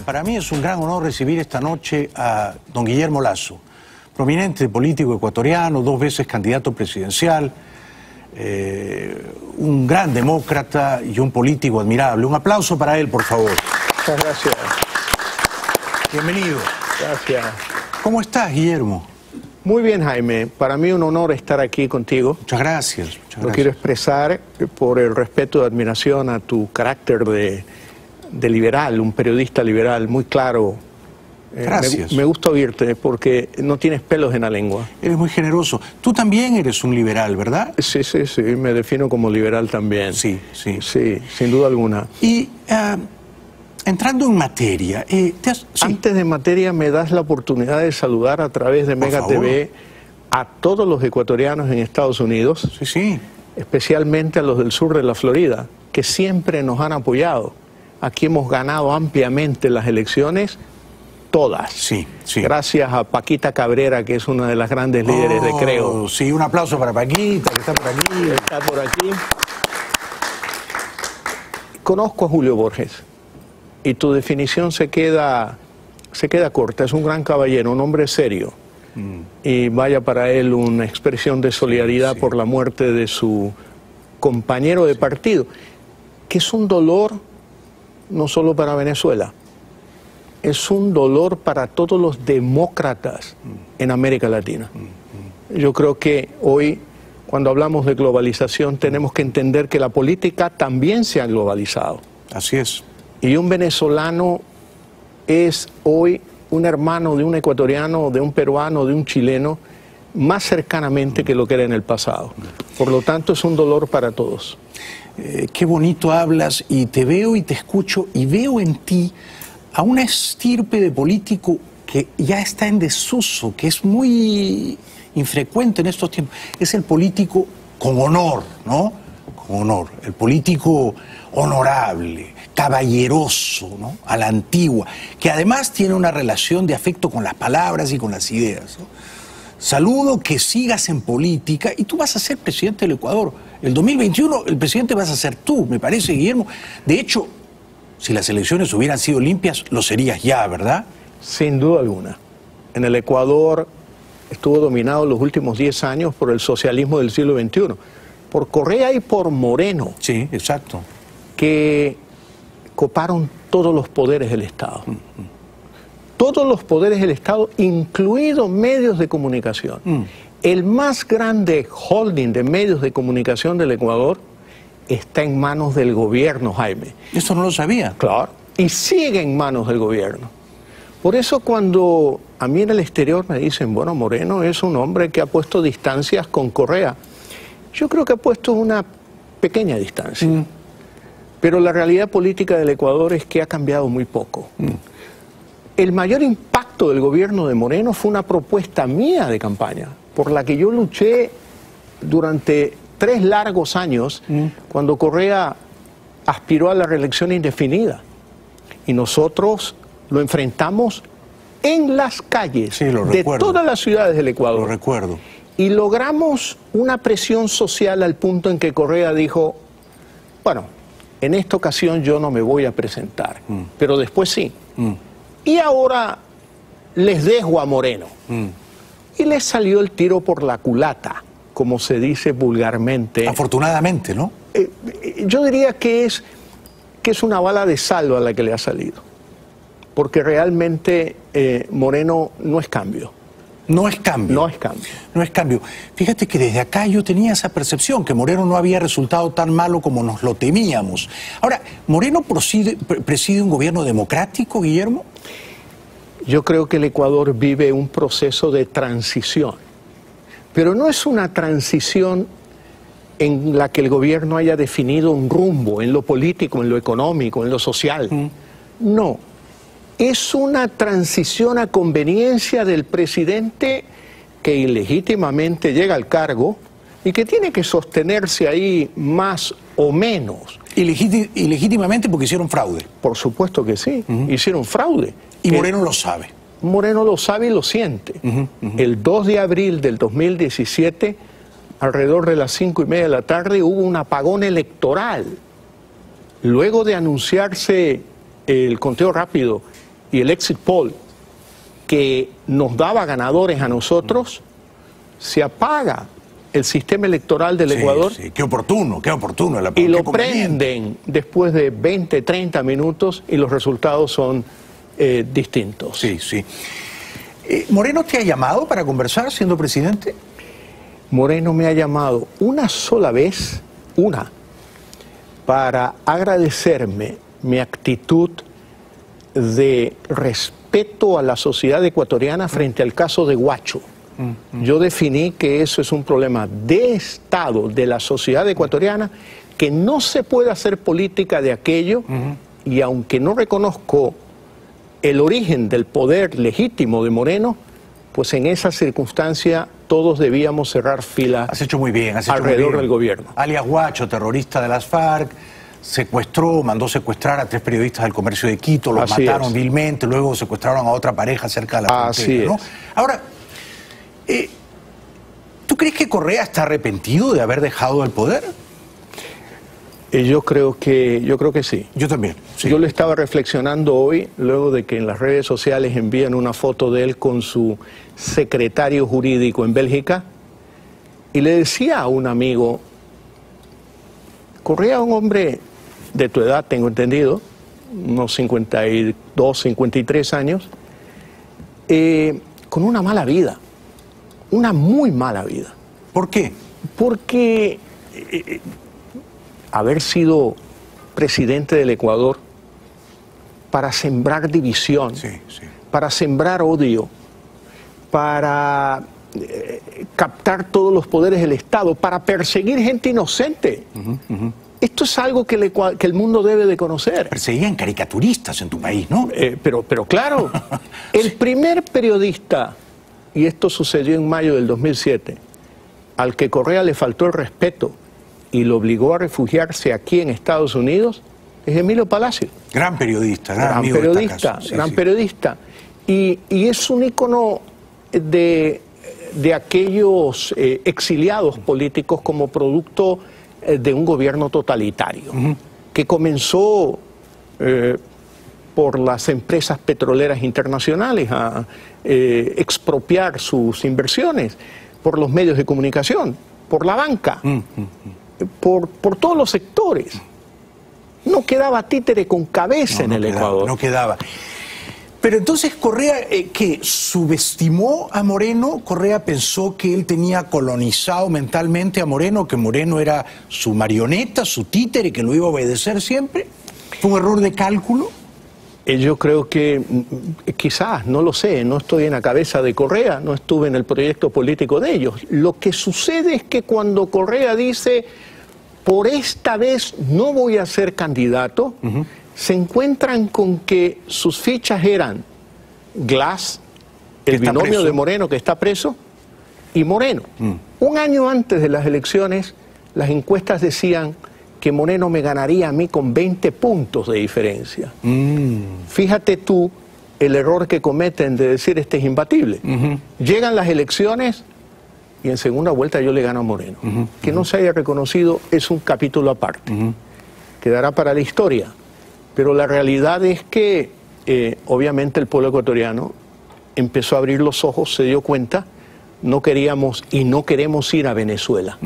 Para mí es un gran honor recibir esta noche a don Guillermo Lasso, prominente político ecuatoriano, 2 veces candidato presidencial, un gran demócrata y un político admirable. Un aplauso para él, por favor. Muchas gracias. Bienvenido. Gracias. ¿Cómo estás, Guillermo? Muy bien, Jaime. Para mí un honor estar aquí contigo. Muchas gracias. Muchas Lo gracias. quiero expresar por el respeto y admiración a tu carácter de liberal, un periodista liberal muy claro. Gracias. Me gusta oírte porque no tienes pelos en la lengua. Eres muy generoso. Tú también eres un liberal, ¿verdad? Sí, sí, sí. Me defino como liberal también. Sí, sí. Sí, sin duda alguna. Y entrando en materia, sí. Antes de materia, me das la oportunidad de saludar a través de Mega TV a todos los ecuatorianos en Estados Unidos, Sí, sí. especialmente a los del sur de la Florida, que siempre nos han apoyado. Aquí hemos ganado ampliamente las elecciones, todas. Sí, sí. Gracias a Paquita Cabrera, que es una de las grandes líderes de Creo. Sí, un aplauso para Paquita, que está por aquí. Está por aquí. Conozco a Julio Borges y tu definición se queda corta. Es un gran caballero, un hombre serio. Y vaya para él una expresión de solidaridad por la muerte de su compañero de partido, que es un dolor no solo para Venezuela, es un dolor para todos los demócratas en América Latina. Yo creo que hoy, cuando hablamos de globalización, tenemos que entender que la política también se ha globalizado. Así es. Y un venezolano es hoy un hermano de un ecuatoriano, de un peruano, de un chileno, más cercanamente que lo que era en el pasado. Por lo tanto, es un dolor para todos. Qué bonito hablas, y te veo y te escucho y veo en ti a una estirpe de político que ya está en desuso, que es muy infrecuente en estos tiempos. Es el político con honor, ¿no? Con honor, el político honorable, caballeroso, ¿no? A la antigua, que además tiene una relación de afecto con las palabras y con las ideas, ¿no? Saludo que sigas en política y tú vas a ser presidente del Ecuador. El 2021 el presidente vas a ser tú, me parece, Guillermo. De hecho, si las elecciones hubieran sido limpias, lo serías ya, ¿verdad? Sin duda alguna. En el Ecuador estuvo dominado los últimos 10 años por el socialismo del siglo XXI, por Correa y por Moreno. Sí, exacto. Que coparon todos los poderes del Estado. Todos los poderes del Estado, incluidos medios de comunicación. El más grande holding de medios de comunicación del Ecuador está en manos del gobierno, Jaime. Eso no lo sabía. Claro. Y sigue en manos del gobierno. Por eso cuando a mí en el exterior me dicen, bueno, Moreno es un hombre que ha puesto distancias con Correa, yo creo que ha puesto una pequeña distancia. Pero la realidad política del Ecuador es que ha cambiado muy poco. El mayor impacto del gobierno de Moreno fue una propuesta mía de campaña, por la que yo luché durante 3 largos años, cuando Correa aspiró a la reelección indefinida. Y nosotros lo enfrentamos en las calles de todas las ciudades del Ecuador. Lo recuerdo. Y logramos una presión social al punto en que Correa dijo, bueno, en esta ocasión yo no me voy a presentar, pero después sí. Y ahora les dejo a Moreno. Y les salió el tiro por la culata, como se dice vulgarmente. Afortunadamente, ¿no? Yo diría que es una bala de salva a la que le ha salido. Porque realmente Moreno no es cambio. No es cambio. No es cambio. No es cambio. Fíjate que desde acá yo tenía esa percepción, que Moreno no había resultado tan malo como nos lo temíamos. Ahora, ¿Moreno preside un gobierno democrático, Guillermo? Yo creo que el Ecuador vive un proceso de transición. Pero no es una transición en la que el gobierno haya definido un rumbo en lo político, en lo económico, en lo social. No. Es una transición a conveniencia del presidente que ilegítimamente llega al cargo y que tiene que sostenerse ahí más o menos. Ilegítimamente porque hicieron fraude. Por supuesto que sí, hicieron fraude. Y Moreno lo sabe. Moreno lo sabe y lo siente. El 2 de abril del 2017, alrededor de las 5:30 de la tarde, hubo un apagón electoral. Luego de anunciarse el conteo rápido y el exit poll que nos daba ganadores a nosotros, se apaga el sistema electoral del Ecuador. Sí, qué oportuno, y lo prenden después de 20, 30 minutos y los resultados son distintos. Sí, sí. ¿Moreno te ha llamado para conversar siendo presidente? Moreno me ha llamado una sola vez, para agradecerme mi actitud de respeto a la sociedad ecuatoriana frente al caso de Guacho. Yo definí que eso es un problema de Estado, de la sociedad ecuatoriana, que no se puede hacer política de aquello, y aunque no reconozco el origen del poder legítimo de Moreno, pues en esa circunstancia todos debíamos cerrar filas. Has hecho muy bien, alrededor del gobierno. Alias Guacho, terrorista de las FARC, mandó secuestrar a 3 periodistas del Comercio de Quito, los mataron vilmente, luego secuestraron a otra pareja cerca de la frontera, ¿no? Ahora, ¿tú crees que Correa está arrepentido de haber dejado el poder? Yo creo que sí. Yo también. Sí. Yo lo estaba reflexionando hoy, luego de que en las redes sociales envían una foto de él con su secretario jurídico en Bélgica, y le decía a un amigo, Correa, un hombre de tu edad, tengo entendido, unos 52, 53 años, con una mala vida, una muy mala vida. ¿Por qué? Porque haber sido presidente del Ecuador para sembrar división, para sembrar odio, para captar todos los poderes del Estado, para perseguir gente inocente. Esto es algo que el mundo debe de conocer. Perseguían caricaturistas en tu país, ¿no? Pero claro, el primer periodista, y esto sucedió en mayo del 2007, al que Correa le faltó el respeto y lo obligó a refugiarse aquí en Estados Unidos, es Emilio Palacio. Gran periodista, gran periodista. Y es un ícono de aquellos exiliados políticos como producto de un gobierno totalitario, que comenzó por las empresas petroleras internacionales a expropiar sus inversiones, por los medios de comunicación, por la banca, por todos los sectores. No quedaba títere con cabeza en el Ecuador. No quedaba. Pero entonces Correa, ¿qué? ¿Subestimó a Moreno? ¿Correa pensó que él tenía colonizado mentalmente a Moreno, que Moreno era su marioneta, su títere, que lo iba a obedecer siempre? ¿Fue un error de cálculo? Yo creo que quizás, no lo sé, no estoy en la cabeza de Correa, no estuve en el proyecto político de ellos. Lo que sucede es que cuando Correa dice, por esta vez no voy a ser candidato, se encuentran con que sus fichas eran Glass, el binomio de Moreno que está preso, y Moreno. Un año antes de las elecciones, las encuestas decían que Moreno me ganaría a mí con 20 puntos de diferencia. Fíjate tú el error que cometen de decir este es imbatible. Llegan las elecciones y en segunda vuelta yo le gano a Moreno. Que no se haya reconocido es un capítulo aparte. Quedará para la historia. Pero la realidad es que obviamente el pueblo ecuatoriano empezó a abrir los ojos, se dio cuenta, no queríamos y no queremos ir a Venezuela.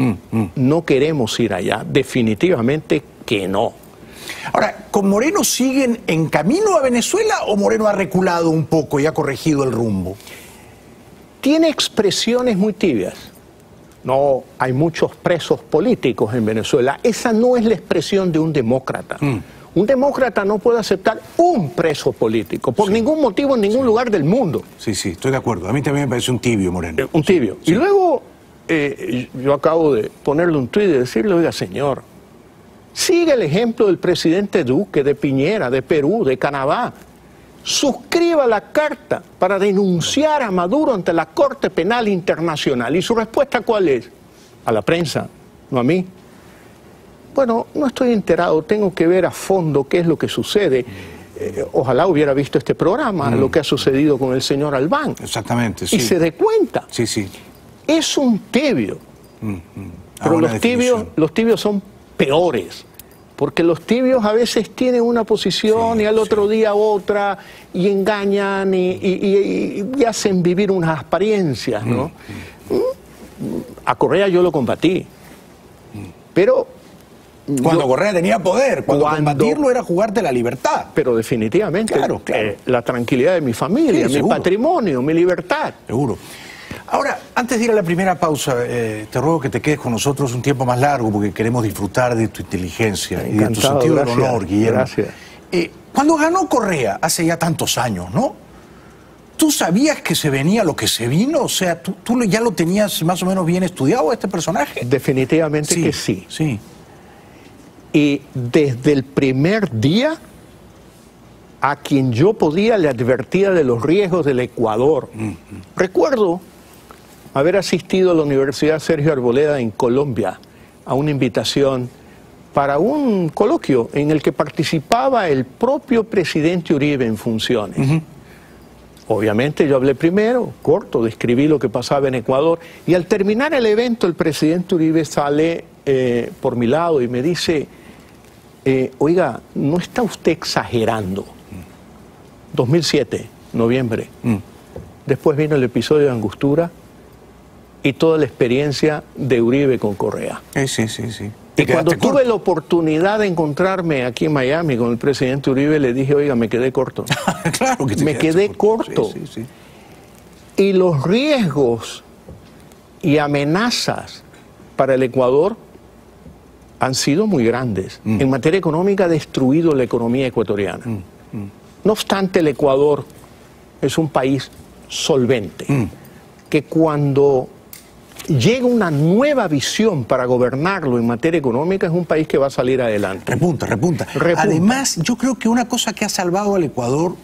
No queremos ir allá, definitivamente que no. Ahora, ¿con Moreno siguen en camino a Venezuela o Moreno ha reculado un poco y ha corregido el rumbo? Tiene expresiones muy tibias. No, hay muchos presos políticos en Venezuela. Esa no es la expresión de un demócrata. Un demócrata no puede aceptar un preso político, por ningún motivo en ningún lugar del mundo. Sí, estoy de acuerdo. A mí también me parece un tibio, Moreno. Un tibio. Y luego, yo acabo de ponerle un tuit y decirle, oiga, señor, sigue el ejemplo del presidente Duque, de Piñera, de Perú, de Canadá. Suscriba la carta para denunciar a Maduro ante la Corte Penal Internacional. ¿Y su respuesta cuál es? A la prensa, no a mí. Bueno, no estoy enterado, tengo que ver a fondo qué es lo que sucede. Ojalá hubiera visto este programa, lo que ha sucedido con el señor Albán. Exactamente, sí. Y se dé cuenta. Sí. Es un tibio. Pero los tibios son peores. Porque los tibios a veces tienen una posición y al otro día otra, y engañan y hacen vivir unas apariencias, ¿no? A Correa yo lo combatí, pero... Cuando Correa tenía poder, cuando combatirlo era jugarte la libertad. Pero definitivamente, claro. La tranquilidad de mi familia, mi patrimonio, mi libertad. Seguro. Ahora, antes de ir a la primera pausa, te ruego que te quedes con nosotros un tiempo más largo porque queremos disfrutar de tu inteligencia y de tu sentido del honor, Guillermo. Gracias. Cuando ganó Correa, hace ya tantos años, ¿no? ¿Tú sabías que se venía lo que se vino? O sea, ¿tú ya lo tenías más o menos bien estudiado, este personaje? Definitivamente que sí. Sí. Y desde el primer día, a quien yo podía le advertía de los riesgos del Ecuador. Recuerdo haber asistido a la Universidad Sergio Arboleda en Colombia a una invitación para un coloquio en el que participaba el propio presidente Uribe en funciones. Obviamente yo hablé primero, corto, describí lo que pasaba en Ecuador, y al terminar el evento el presidente Uribe sale por mi lado y me dice... oiga, ¿no está usted exagerando? 2007, noviembre. Después vino el episodio de Angostura y toda la experiencia de Uribe con Correa. Sí. Y cuando tuve la oportunidad de encontrarme aquí en Miami con el presidente Uribe, le dije, oiga, me quedé corto. Claro que me quedé corto. Sí. Y los riesgos y amenazas para el Ecuador han sido muy grandes. En materia económica ha destruido la economía ecuatoriana. No obstante, el Ecuador es un país solvente, que cuando llega una nueva visión para gobernarlo en materia económica, es un país que va a salir adelante. Repunta. Además, yo creo que una cosa que ha salvado al Ecuador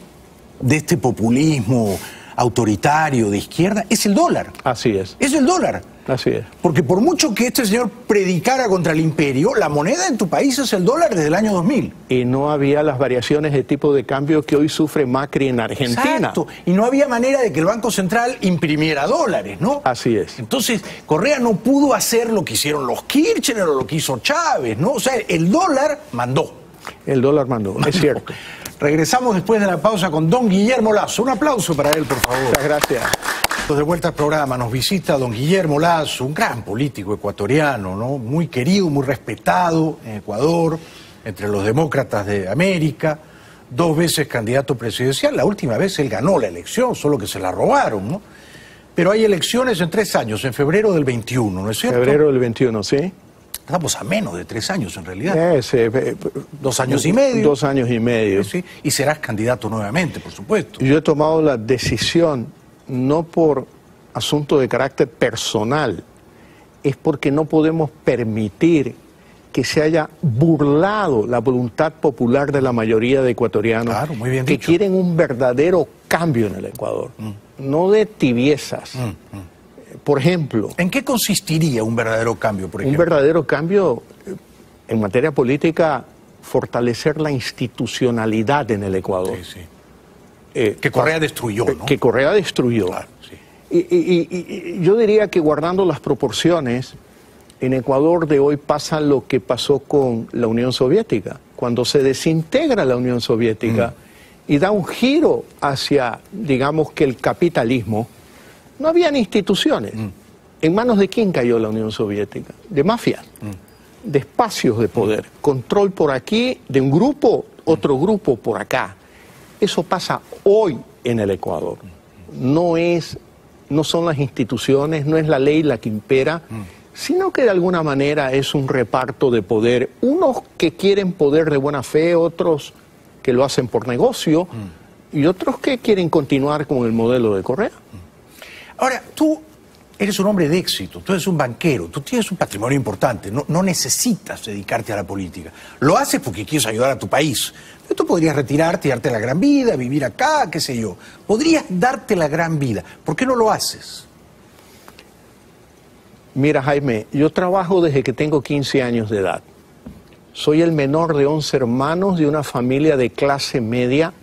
de este populismo autoritario de izquierda es el dólar. Así es. Es el dólar. Así es. Porque por mucho que este señor predicara contra el imperio, la moneda en tu país es el dólar desde el año 2000. Y no había las variaciones de tipo de cambio que hoy sufre Macri en Argentina. Exacto. Y no había manera de que el Banco Central imprimiera dólares, ¿no? Así es. Entonces, Correa no pudo hacer lo que hicieron los Kirchner o lo que hizo Chávez, ¿no? O sea, el dólar mandó. El dólar mandó, es cierto. Regresamos después de la pausa con don Guillermo Lasso. Un aplauso para él, por favor. Muchas gracias. De vuelta al programa, nos visita don Guillermo Lasso, un gran político ecuatoriano, ¿no? Muy querido, muy respetado en Ecuador, entre los demócratas de América, 2 veces candidato presidencial. La última vez él ganó la elección, solo que se la robaron, ¿no? Pero hay elecciones en 3 años, en febrero del 21, ¿no es cierto? Febrero del 21, sí. Estamos a menos de 3 años en realidad. 2 años y medio. 2 años y medio. Sí, y serás candidato nuevamente, por supuesto. Yo he tomado la decisión, no por asunto de carácter personal, es porque no podemos permitir que se haya burlado la voluntad popular de la mayoría de ecuatorianos, claro, muy bien que dicho, quieren un verdadero cambio en el Ecuador, no de tibiezas. Por ejemplo... ¿En qué consistiría un verdadero cambio, por ejemplo? Un verdadero cambio en materia política, fortalecer la institucionalidad en el Ecuador. Sí. Que Correa destruyó, ¿no? Que Correa destruyó. Claro, sí. Y yo diría que guardando las proporciones, en Ecuador de hoy pasa lo que pasó con la Unión Soviética. Cuando se desintegra la Unión Soviética y da un giro hacia, digamos que el capitalismo, no habían instituciones. ¿En manos de quién cayó la Unión Soviética? De mafias, de espacios de poder. Control por aquí de un grupo, otro grupo por acá. Eso pasa hoy en el Ecuador. No son las instituciones, no es la ley la que impera, sino que de alguna manera es un reparto de poder. Unos que quieren poder de buena fe, otros que lo hacen por negocio, y otros que quieren continuar con el modelo de Correa. Ahora, tú eres un hombre de éxito, tú eres un banquero, tú tienes un patrimonio importante, no necesitas dedicarte a la política. Lo haces porque quieres ayudar a tu país. Pero tú podrías retirarte y darte la gran vida, vivir acá, qué sé yo. Podrías darte la gran vida. ¿Por qué no lo haces? Mira, Jaime, yo trabajo desde que tengo 15 años de edad. Soy el menor de 11 hermanos de una familia de clase media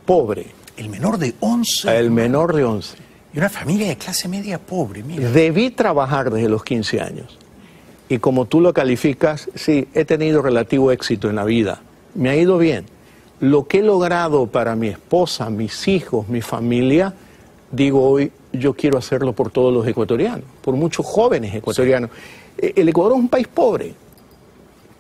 pobre. ¿El menor de 11? El menor de 11. Y una familia de clase media pobre, mira. Debí trabajar desde los 15 años. Y como tú lo calificas, sí, he tenido relativo éxito en la vida. Me ha ido bien. Lo que he logrado para mi esposa, mis hijos, mi familia, digo hoy, yo quiero hacerlo por todos los ecuatorianos, por muchos jóvenes ecuatorianos. El Ecuador es un país pobre.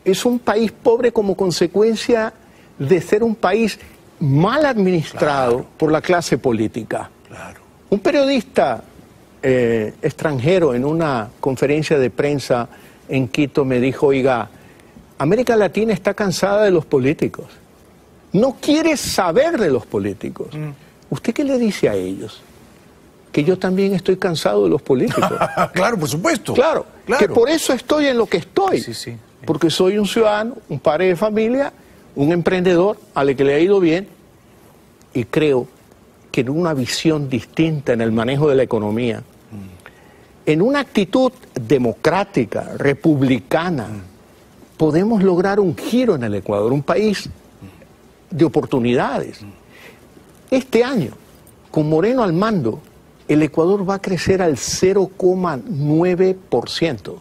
Es un país pobre como consecuencia de ser un país mal administrado por la clase política. Claro. Un periodista extranjero en una conferencia de prensa en Quito me dijo, oiga, América Latina está cansada de los políticos. No quiere saber de los políticos. ¿Usted qué le dice a ellos? Que yo también estoy cansado de los políticos. Claro, por supuesto. Claro, claro, que por eso estoy en lo que estoy. Sí, sí. Porque soy un ciudadano, un padre de familia, un emprendedor al que le ha ido bien y creo que en una visión distinta en el manejo de la economía, en una actitud democrática, republicana, podemos lograr un giro en el Ecuador, un país de oportunidades. Este año, con Moreno al mando, el Ecuador va a crecer al 0,9%.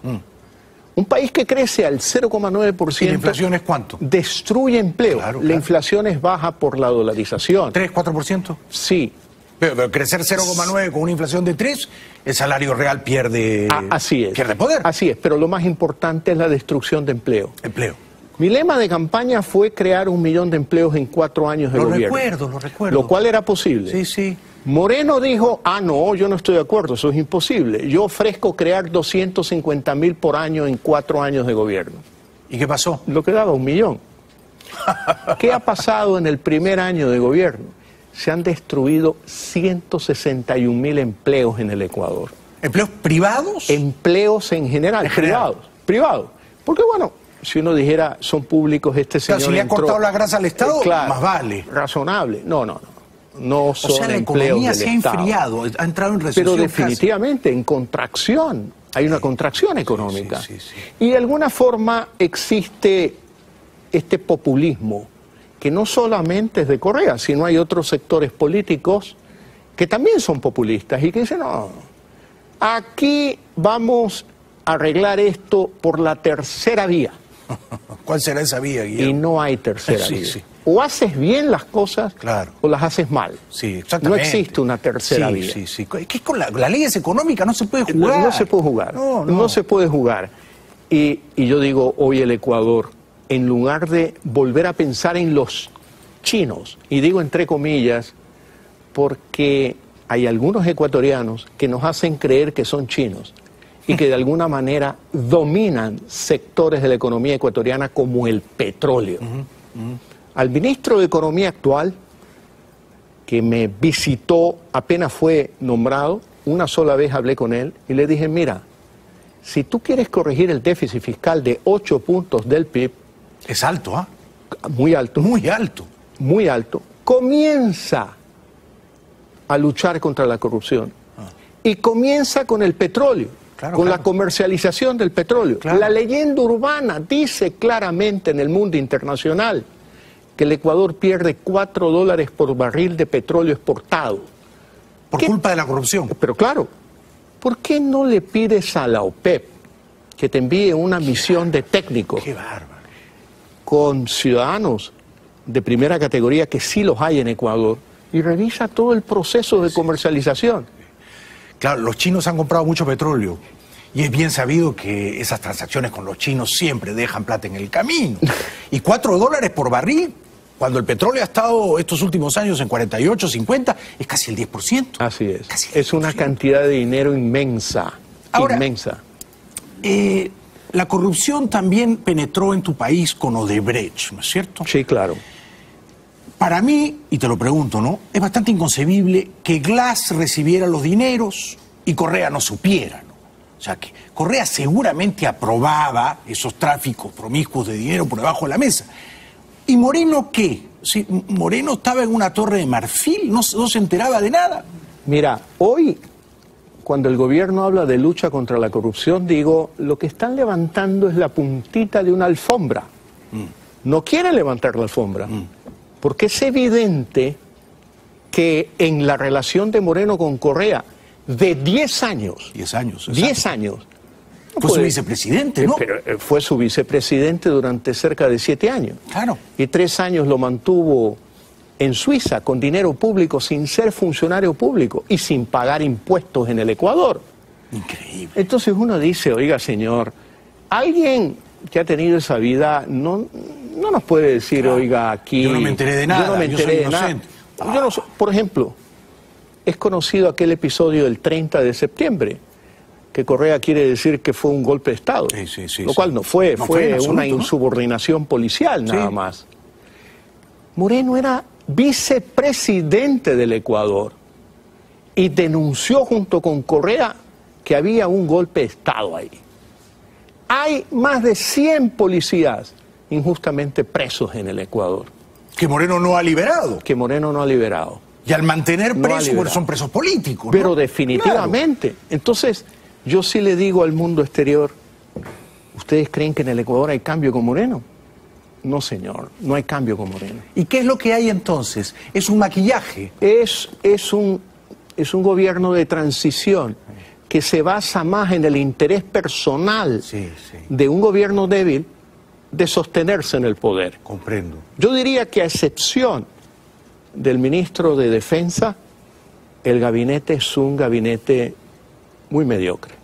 Un país que crece al 0,9%... ¿Y la inflación es cuánto? Destruye empleo. Claro, la claro. inflación es baja por la dolarización. ¿3, 4%? Sí. Pero crecer 0,9 con una inflación de 3, el salario real pierde, así es. pierde poder. Así es, pero lo más importante es la destrucción de empleo. Empleo. Mi lema de campaña fue crear 1 millón de empleos en 4 años de gobierno. Lo recuerdo. Lo cual era posible. Sí, sí. Moreno dijo, no, yo no estoy de acuerdo, eso es imposible. Yo ofrezco crear 250.000 por año en 4 años de gobierno. ¿Y qué pasó? Lo que daba 1 millón. ¿Qué ha pasado en el primer año de gobierno? Se han destruido 161.000 empleos en el Ecuador. ¿Empleos privados? Empleos en general, privados. Porque bueno, si uno dijera son públicos, este señor si le ha entró, cortado la grasa al Estado, claro, más vale. Razonable. No son o sea, la empleos economía del se ha Estado. enfriado, ha entrado en recesión. Pero definitivamente en contracción, hay una contracción económica. Sí. Y de alguna forma existe este populismo, que no solamente es de Correa, sino hay otros sectores políticos que también son populistas y que dicen, no, aquí vamos a arreglar esto por la tercera vía. ¿Cuál será esa vía, Guillermo? Y no hay tercera Sí, vía. sí. O haces bien las cosas, Claro, o las haces mal. Sí, No exactamente. existe una tercera vía. Sí. Es que con las leyes económicas no se puede jugar. No se puede jugar. No se puede jugar. Y yo digo, hoy el Ecuador, en lugar de volver a pensar en los chinos, y digo entre comillas, porque hay algunos ecuatorianos que nos hacen creer que son chinos y que de alguna manera dominan sectores de la economía ecuatoriana como el petróleo. Al ministro de Economía actual, que me visitó apenas fue nombrado, una sola vez hablé con él y le dije, mira, si tú quieres corregir el déficit fiscal de 8 puntos del PIB, es alto, ¿ah? Muy alto. Muy alto. Muy alto. Comienza a luchar contra la corrupción. Y comienza con el petróleo, la comercialización del petróleo. Claro. La leyenda urbana dice claramente en el mundo internacional que el Ecuador pierde $4 por barril de petróleo exportado. Por culpa de la corrupción. Pero claro, ¿por qué no le pides a la OPEP que te envíe una misión de técnicos? Qué bárbaro. Con ciudadanos de primera categoría, que sí los hay en Ecuador, y revisa todo el proceso de comercialización. Claro, los chinos han comprado mucho petróleo y es bien sabido que esas transacciones con los chinos siempre dejan plata en el camino. Y $4 por barril, cuando el petróleo ha estado estos últimos años en 48, 50, es casi el 10%. Así es. Casi el 10%. Es una cantidad de dinero inmensa. Ahora, inmensa. La corrupción también penetró en tu país con Odebrecht, ¿no es cierto? Sí, claro. Para mí, y te lo pregunto, ¿no? Es bastante inconcebible que Glass recibiera los dineros y Correa no supiera, ¿no? O sea, que Correa seguramente aprobaba esos tráficos promiscuos de dinero por debajo de la mesa. ¿Y Moreno qué? Si Moreno estaba en una torre de marfil, no se enteraba de nada. Mira, hoy, cuando el gobierno habla de lucha contra la corrupción, digo, lo que están levantando es la puntita de una alfombra. No quieren levantar la alfombra. Porque es evidente que en la relación de Moreno con Correa, de 10 años... 10 años. 10 años. Fue su vicepresidente, ¿no? Pero fue su vicepresidente durante cerca de 7 años. Claro. Y 3 años lo mantuvo en Suiza con dinero público, sin ser funcionario público y sin pagar impuestos en el Ecuador. Increíble. Entonces uno dice, oiga señor, alguien que ha tenido esa vida no nos puede decir, claro, oiga, aquí... Yo no me enteré de nada, yo no me enteré de nada. Yo no, por ejemplo, es conocido aquel episodio del 30 de septiembre, que Correa quiere decir que fue un golpe de Estado, lo cual no fue, fue absoluto, una insubordinación policial nada más. Moreno era vicepresidente del Ecuador y denunció junto con Correa que había un golpe de Estado ahí. Hay más de 100 policías injustamente presos en el Ecuador. Que Moreno no ha liberado. Que Moreno no ha liberado. Y al mantener presos, bueno, son presos políticos, ¿no? Pero definitivamente. Claro. Entonces, yo sí le digo al mundo exterior, ¿ustedes creen que en el Ecuador hay cambio con Moreno? No, señor, no hay cambio con Moreno. ¿Y qué es lo que hay entonces? ¿Es un maquillaje? Es un gobierno de transición que se basa más en el interés personal de un gobierno débil de sostenerse en el poder. Comprendo. Yo diría que a excepción del ministro de Defensa, el gabinete es un gabinete muy mediocre.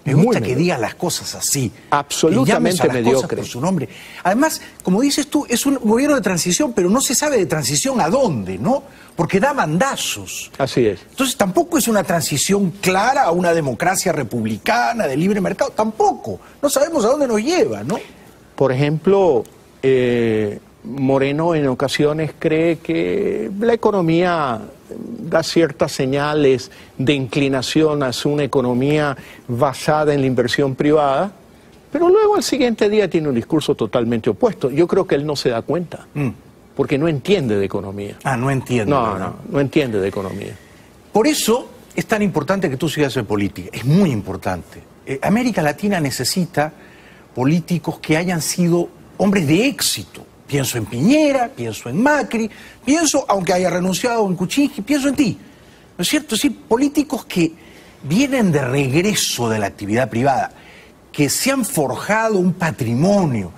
Me gusta que digas las cosas así. Absolutamente mediocre. Por su nombre. Además, como dices tú, es un gobierno de transición, pero no se sabe de transición a dónde, ¿no? Porque da bandazos. Así es. Entonces tampoco es una transición clara a una democracia republicana, de libre mercado. Tampoco. No sabemos a dónde nos lleva, ¿no? Por ejemplo, Moreno en ocasiones cree que la economía da ciertas señales de inclinación hacia una economía basada en la inversión privada, pero luego al siguiente día tiene un discurso totalmente opuesto. Yo creo que él no se da cuenta, porque no entiende de economía. Ah, no entiende. No entiende de economía. Por eso es tan importante que tú sigas en política, es muy importante. América Latina necesita políticos que hayan sido hombres de éxito. Pienso en Piñera, pienso en Macri, pienso, aunque haya renunciado en Kuczynski, pienso en ti. ¿No es cierto? Sí, políticos que vienen de regreso de la actividad privada, que se han forjado un patrimonio,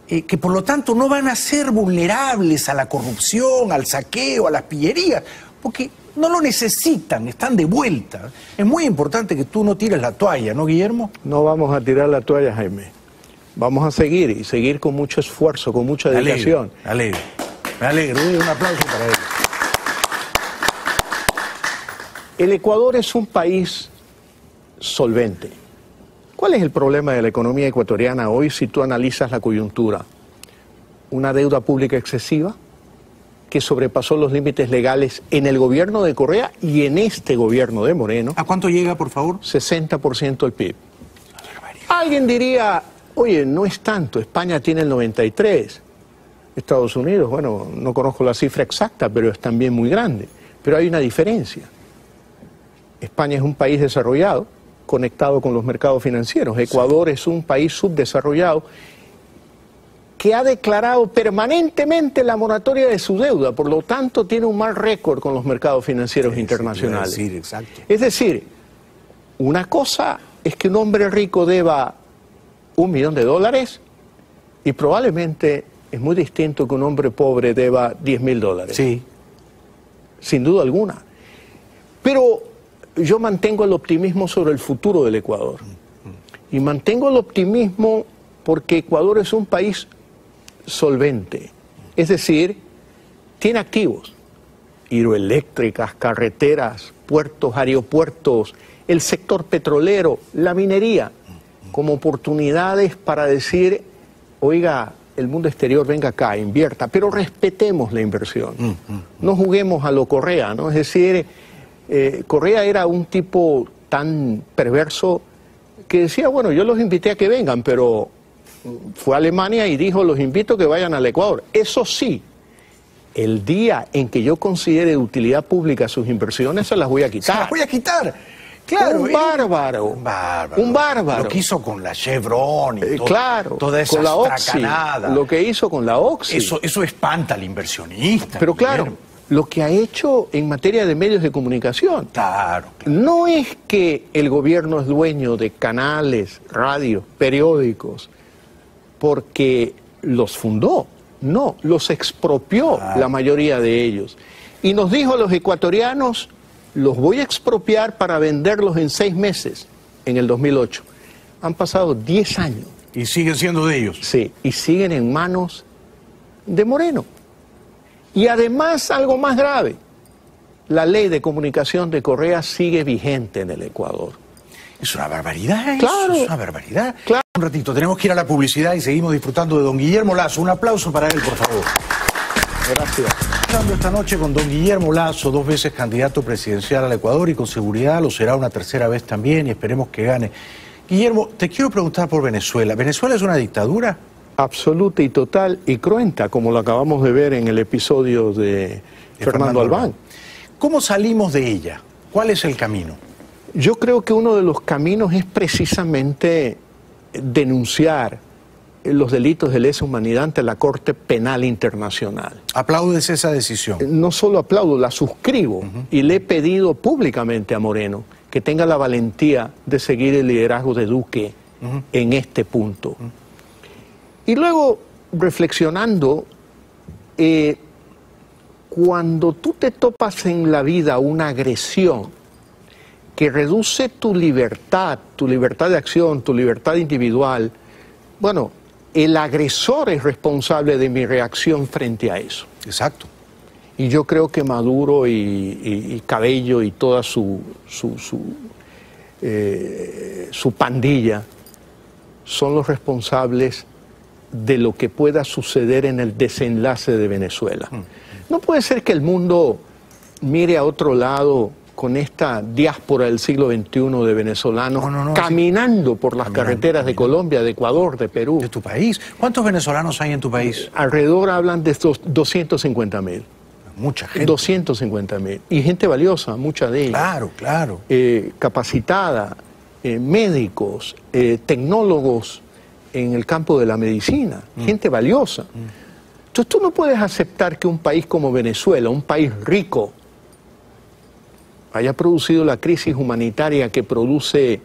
que por lo tanto no van a ser vulnerables a la corrupción, al saqueo, a las pillerías, porque no lo necesitan, están de vuelta. Es muy importante que tú no tires la toalla, ¿no, Guillermo? No vamos a tirar la toalla, Jaime. Vamos a seguir y seguir con mucho esfuerzo, con mucha dedicación. Me alegro. Un aplauso para él. El Ecuador es un país solvente. ¿Cuál es el problema de la economía ecuatoriana hoy si tú analizas la coyuntura? Una deuda pública excesiva que sobrepasó los límites legales en el gobierno de Correa y en este gobierno de Moreno. ¿A cuánto llega, por favor? 60% del PIB. Alguien diría, oye, no es tanto, España tiene el 93%, Estados Unidos, bueno, no conozco la cifra exacta, pero es también muy grande. Pero hay una diferencia. España es un país desarrollado, conectado con los mercados financieros. Ecuador es un país subdesarrollado que ha declarado permanentemente la moratoria de su deuda, por lo tanto tiene un mal récord con los mercados financieros internacionales. Exacto. Es decir, una cosa es que un hombre rico deba $1 millón y probablemente es muy distinto que un hombre pobre deba $10.000. Sí. Sin duda alguna. Pero yo mantengo el optimismo sobre el futuro del Ecuador. Y mantengo el optimismo porque Ecuador es un país solvente. Es decir, tiene activos. Hidroeléctricas, carreteras, puertos, aeropuertos, el sector petrolero, la minería, como oportunidades para decir, oiga, el mundo exterior venga acá, invierta, pero respetemos la inversión. No juguemos a lo Correa, ¿no? Es decir, Correa era un tipo tan perverso que decía, bueno, yo los invité a que vengan, pero fue a Alemania y dijo, los invito a que vayan al Ecuador. Eso sí, el día en que yo considere de utilidad pública sus inversiones, se las voy a quitar. Se las voy a quitar. Claro, un bárbaro. Un bárbaro. Lo que hizo con la Chevron y toda esa con la Oxy, lo que hizo con la Oxy. Eso espanta al inversionista. Pero claro, lo que ha hecho en materia de medios de comunicación. Claro, claro. No es que el gobierno es dueño de canales, radios, periódicos, porque los fundó. No, los expropió la mayoría de ellos. Y nos dijo a los ecuatorianos, los voy a expropiar para venderlos en 6 meses, en el 2008. Han pasado 10 años. ¿Y siguen siendo de ellos? Sí, y siguen en manos de Moreno. Y además, algo más grave, la ley de comunicación de Correa sigue vigente en el Ecuador. Es una barbaridad, Claro. eso es una barbaridad. Claro. Un ratito, tenemos que ir a la publicidad y seguimos disfrutando de don Guillermo Lasso. Un aplauso para él, por favor. Gracias. Hablando esta noche con don Guillermo Lasso, 2 veces candidato presidencial al Ecuador y con seguridad lo será una tercera vez también y esperemos que gane. Guillermo, te quiero preguntar por Venezuela. ¿Venezuela es una dictadura? Absoluta y total y cruenta, como lo acabamos de ver en el episodio de Fernando Albán. ¿Cómo salimos de ella? ¿Cuál es el camino? Yo creo que uno de los caminos es precisamente denunciar los delitos de lesa humanidad ante la Corte Penal Internacional. ¿Aplaudes esa decisión? No solo aplaudo, la suscribo y le he pedido públicamente a Moreno que tenga la valentía de seguir el liderazgo de Duque en este punto. Y luego, reflexionando, cuando tú te topas en la vida una agresión que reduce tu libertad de acción, tu libertad individual, bueno, el agresor es responsable de mi reacción frente a eso. Exacto. Y yo creo que Maduro y Cabello y toda su pandilla son los responsables de lo que pueda suceder en el desenlace de Venezuela. No puede ser que el mundo mire a otro lado con esta diáspora del siglo XXI de venezolanos caminando por las carreteras de Colombia, de Ecuador, de Perú. ¿De tu país? ¿Cuántos venezolanos hay en tu país? Alrededor hablan de estos 250.000. Mucha gente. 250.000. Y gente valiosa, mucha de ellas. Claro, claro. Capacitada, médicos, tecnólogos en el campo de la medicina, gente valiosa. Entonces tú no puedes aceptar que un país como Venezuela, un país rico, haya producido la crisis humanitaria que produce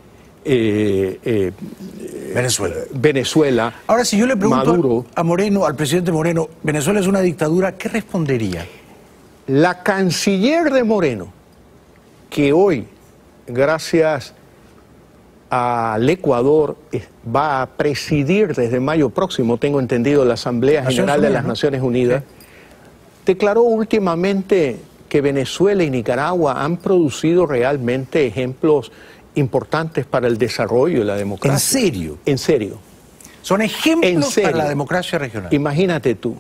Venezuela. Ahora, si yo le pregunto Maduro, a Moreno, al presidente Moreno, ¿Venezuela es una dictadura? ¿Qué respondería? La canciller de Moreno, que hoy, gracias al Ecuador, va a presidir desde mayo próximo, tengo entendido, la Asamblea General de las Naciones Unidas, declaró últimamente que Venezuela y Nicaragua han producido realmente ejemplos importantes para el desarrollo y la democracia. ¿En serio? En serio. Son ejemplos para la democracia regional. Imagínate tú.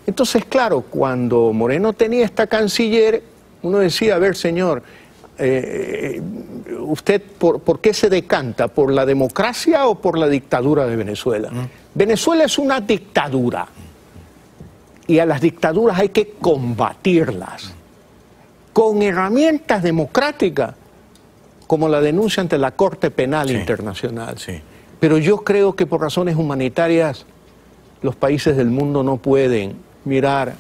Entonces, claro, cuando Moreno tenía esta canciller, uno decía, a ver, señor, ¿usted por qué se decanta? ¿Por la democracia o por la dictadura de Venezuela? Venezuela es una dictadura y a las dictaduras hay que combatirlas con herramientas democráticas como la denuncia ante la Corte Penal Internacional. Pero yo creo que por razones humanitarias los países del mundo no pueden mirar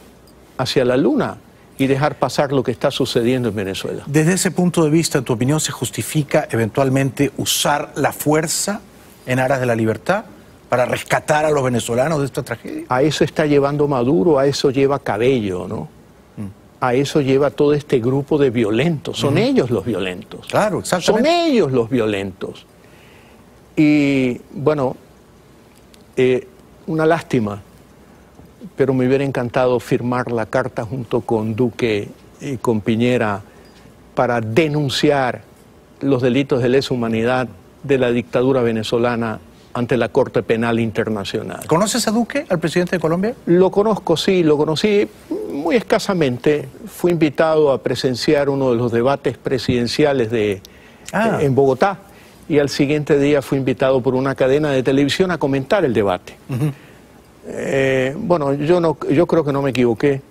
hacia la luna y dejar pasar lo que está sucediendo en Venezuela. Desde ese punto de vista, ¿en tu opinión se justifica eventualmente usar la fuerza en aras de la libertad para rescatar a los venezolanos de esta tragedia? A eso está llevando Maduro, a eso lleva Cabello, ¿no? A eso lleva todo este grupo de violentos. Son ellos los violentos. Claro, exactamente. Son ellos los violentos. Y, bueno, una lástima, pero me hubiera encantado firmar la carta junto con Duque y con Piñera para denunciar los delitos de lesa humanidad de la dictadura venezolana ante la Corte Penal Internacional. ¿Conoces a Duque, al presidente de Colombia? Lo conozco, sí, lo conocí muy escasamente. Fui invitado a presenciar uno de los debates presidenciales en Bogotá y al siguiente día fui invitado por una cadena de televisión a comentar el debate. Bueno, yo creo que no me equivoqué.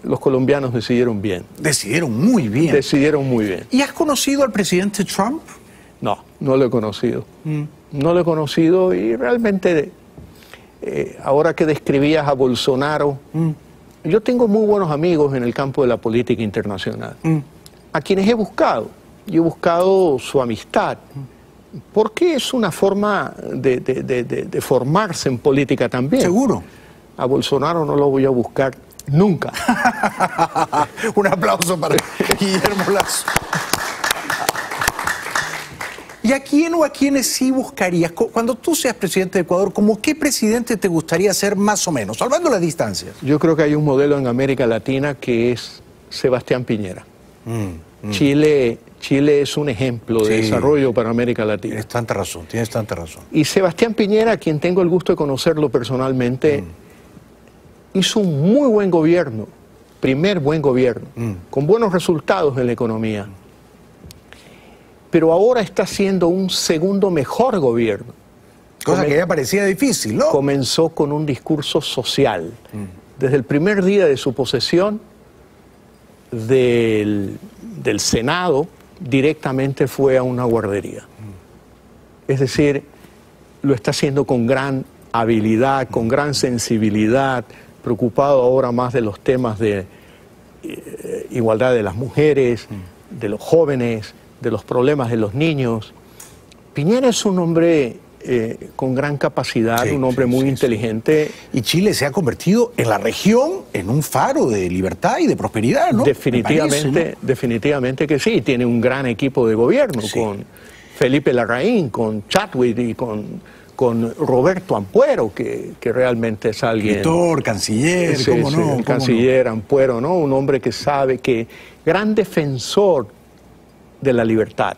Los colombianos decidieron bien. Decidieron muy bien. Decidieron muy bien. ¿Y has conocido al presidente Trump? No, no lo he conocido. No lo he conocido y realmente ahora que describías a Bolsonaro, yo tengo muy buenos amigos en el campo de la política internacional, a quienes he buscado. Yo he buscado su amistad, porque es una forma de formarse en política también. Seguro. A Bolsonaro no lo voy a buscar nunca. Un aplauso para Guillermo Lasso. ¿Y a quién o a quiénes sí buscarías? Cuando tú seas presidente de Ecuador, ¿cómo qué presidente te gustaría ser más o menos, salvando las distancias? Yo creo que hay un modelo en América Latina que es Sebastián Piñera. Chile es un ejemplo de desarrollo para América Latina. Tienes tanta razón. Y Sebastián Piñera, a quien tengo el gusto de conocerlo personalmente, hizo un muy buen gobierno, primer buen gobierno, con buenos resultados en la economía. Pero ahora está haciendo un segundo mejor gobierno. Cosa que ya parecía difícil, ¿no? Comenzó con un discurso social. Desde el primer día de su posesión del Senado, directamente fue a una guardería. Es decir, lo está haciendo con gran habilidad, con gran sensibilidad, preocupado ahora más de los temas de igualdad de las mujeres, de los jóvenes, de los problemas de los niños. Piñera es un hombre con gran capacidad, un hombre muy inteligente. Y Chile se ha convertido en la región en un faro de libertad y de prosperidad, ¿no? Definitivamente, parece, ¿no? Definitivamente que sí. Tiene un gran equipo de gobierno con Felipe Larraín, con Chadwick y con Roberto Ampuero, que realmente es alguien... Escritor, canciller, ¿cómo no? Canciller, Ampuero, ¿no? Un hombre que sabe que... Gran defensor de la libertad,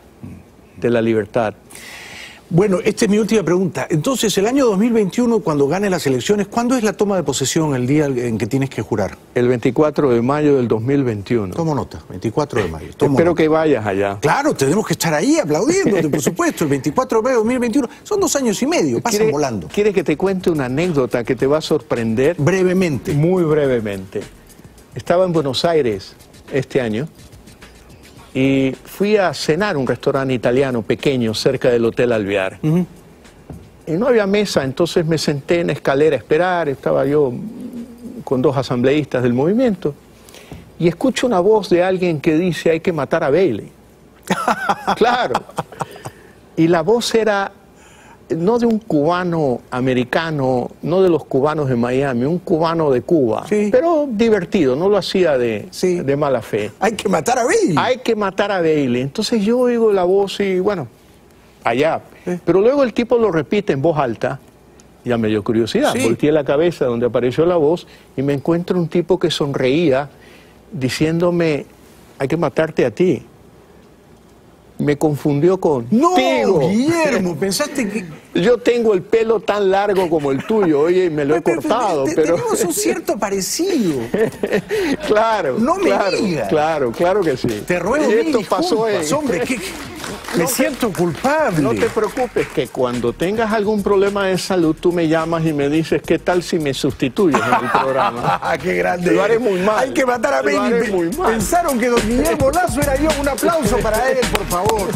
Bueno, esta es mi última pregunta. Entonces, el año 2021, cuando gane las elecciones, ¿cuándo es la toma de posesión, el día en que tienes que jurar? El 24 de mayo del 2021. Tomo nota, 24 de mayo. Espero que vayas allá. Claro, tenemos que estar ahí aplaudiéndote, por supuesto, el 24 de mayo del 2021. Son 2 años y medio, pasan volando. ¿Quieres que te cuente una anécdota que te va a sorprender? Brevemente. Muy brevemente. Estaba en Buenos Aires este año y fui a cenar a un restaurante italiano pequeño cerca del Hotel Alvear. Y no había mesa, entonces me senté en la escalera a esperar. Estaba yo con 2 asambleístas del movimiento y escucho una voz de alguien que dice: hay que matar a Bailey. Claro. Y la voz era no de un cubano americano, no de los cubanos de Miami, un cubano de Cuba, pero divertido, no lo hacía de mala fe. Hay que matar a Bailey. Hay que matar a Bailey. Entonces yo oigo la voz y bueno, allá. Pero luego el tipo lo repite en voz alta, ya me dio curiosidad. Volteé la cabeza donde apareció la voz y me encuentro un tipo que sonreía diciéndome: hay que matarte a ti. Me confundió contigo. No, Guillermo, pensaste que... Yo tengo el pelo tan largo como el tuyo, oye, y me lo he cortado, pero... Tenemos un cierto parecido. Claro, no me digas. Claro que sí. Te ruego y esto pasó hombre, me siento culpable. No te preocupes, que cuando tengas algún problema de salud, tú me llamas y me dices: ¿qué tal si me sustituyes en el programa? ¡Qué grande! Lo haré muy mal. Hay que matar a Bailey. Pensaron que don Guillermo Lasso era yo. Un aplauso para él, por favor.